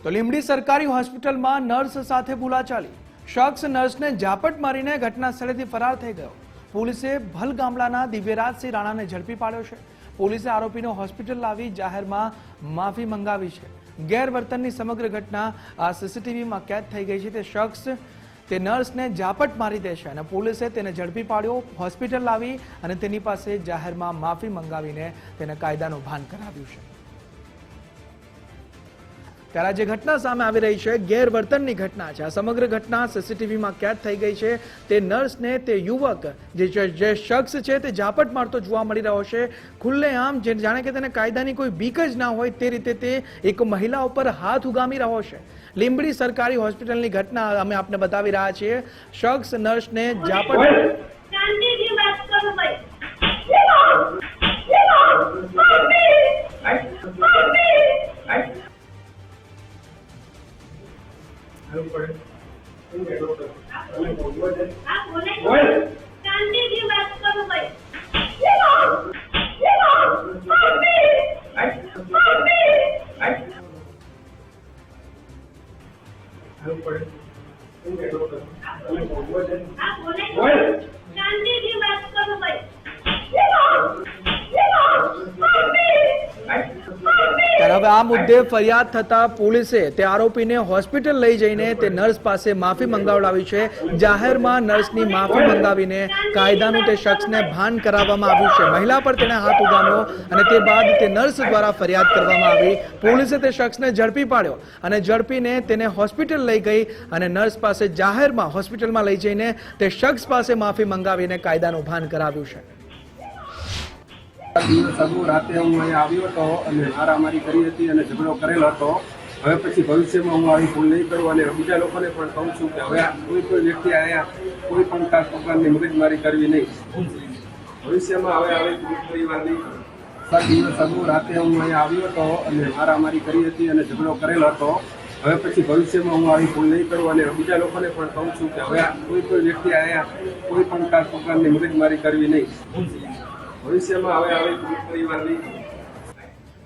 તો લીંબડી સરકારી હોસ્પિટલમાં નર્સ સાથે બોલાચાલી, શખ્સ નર્સને ઝાપટ મારીને ઘટના સ્થળેથી ફરાર થઈ ગયો। પોલીસે ભલ ગામડાના દિવ્યરાજસિંહ રાણાને ઝડપી પાડ્યો છે। પોલીસે આરોપીને હોસ્પિટલ લાવી જાહેરમાં માફી મંગાવી છે। ગેરવર્તનની સમગ્ર ઘટના આ સીસીટીવીમાં કેદ થઈ ગઈ છે। તે શખ્સ તે નર્સને ઝાપટ મારી દેશે અને પોલીસે તેને ઝડપી પાડ્યો, હોસ્પિટલ લાવી અને તેની પાસે જાહેરમાં માફી મંગાવીને તેને કાયદાનું ભાન કરાવ્યું છે। ત્યારે જે ઘટના સામે આવી રહી છે ગેરવર્તનની ઘટના છે। આ સમગ્ર ઘટના સીસીટીવીમાં કેદ થઈ ગઈ છે। તે નર્સને તે યુવક જે શખ્સ છે તે ઝાપટ મારતો જોવા મળી રહ્યો છે। ખુલ્લેઆમ જાણે કે તેને કાયદાની કોઈ બીક જ ના હોય તે રીતે તે એક મહિલા ઉપર હાથ ઉગામી રહ્યો છે। લીંબડી સરકારી હોસ્પિટલની ઘટના અમે આપને બતાવી રહ્યા છીએ। શખ્સ નર્સને ઝાપટ હવે આ મુદ્દે ફરિયાદ થતા પોલીસે તે આરોપીને હોસ્પિટલ લઈ જઈને તે નર્સ પાસે માફી મંગાવડાવી છે। જાહેરમાં નર્સની માફી મંગાવીને કાયદાનું તે શખ્સને ભાન કરાવવામાં આવ્યું છે। મહિલા પર તેણે હાથ ઉગામ્યો અને તે બાદ તે નર્સ દ્વારા ફરિયાદ કરવામાં આવી। પોલીસે તે શખ્સને ઝડપી પાડ્યો અને ઝડપીને તેને હોસ્પિટલ લઈ ગઈ અને નર્સ પાસે જાહેરમાં હોસ્પિટલમાં લઈ જઈને તે શખ્સ પાસે માફી મંગાવીને કાયદાનું ભાન કરાવ્યું છે। દિવસ અગાઉ રાતે હું અહીંયા આવ્યો હતો અને મારામારી કરી હતી અને ઝઘડો કરેલો હતો। હવે પછી ભવિષ્યમાં હું આવી ભૂલ નહીં કરું અને બીજા લોકોને પણ કહું છું કે હવે કોઈ વ્યક્તિ અહીંયા કોઈ પણ પ્રકારની મગજમારી કરવી નહીં। ભવિષ્યમાં હવે આવી પરિવારની 7 દિવસ અગાઉ રાતે હું અહીંયા આવ્યો હતો અને મારામારી કરી હતી અને ઝઘડો કરેલો હતો। હવે પછી ભવિષ્યમાં હું આવી ભૂલ નહીં કરું અને બીજા લોકોને પણ કહું છું કે હવે કોઈ વ્યક્તિ અહીંયા કોઈ પણ પ્રકારની મગજમારી કરવી નહીં। ભવિષ્યમાં હવે આવી પરિવારની